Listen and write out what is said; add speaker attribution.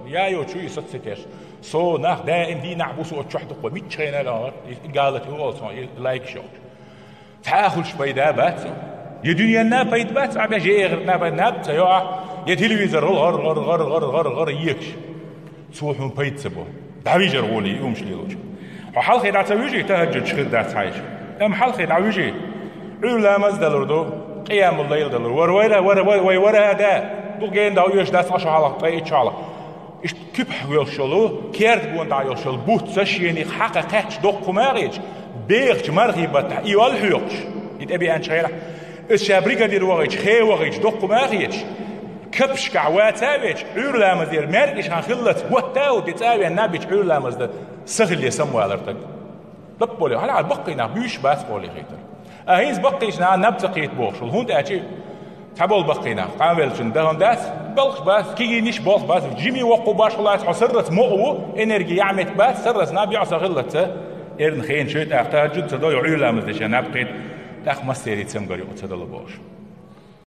Speaker 1: يا يوتشو يسطسكش سو ناخ دائم دي نعبوس وتشحد قوي متشينا لا قالت هو لايك شوت تاخل شوي دابات يدنيا نابيت بات عم يجي غير ناب يا تلفزيون غر غر غر غر غر غر يكش صوحون بيت سبو دعويجر غولي يومش ليلوش وحلقي دا تسويجي تهجد شخد دا تعيش حلقي دعويجي علا مزدلردو قيام الليل دلر ورا دا دوغين دا يوش دا صاشو حلق طيب شالق إيش كبح ويشلو كيرد بون دا يشل بوت سشيني حقا قاتش دوق ماريج بيغش مرغبة إيوال حيوش يتأبي أن شغيلة الشابريكا دير وغيش خي وغيش دوق ماريج كبش كعواتاويش علا مزير ماريش هنخلت وهتاو تتاوي النابيش علا مزدر سهل يسمو على بقولي هلا بقينا بيش باس قولي غيتر هينز بقيشنا نبتقيت بوشل هون تأتي تبول بقينا قاملشن دهون داس بلخ باس كي نيش بوخ باس جيمي وقو باش الله حسرت مقو انرجي يعمت باس سرس نابي عصا غلت إرن خين شويت أحتاج جد تدوي عيلا مزدشان نبقيت تاخ مستيري تسمقري وتدل بوش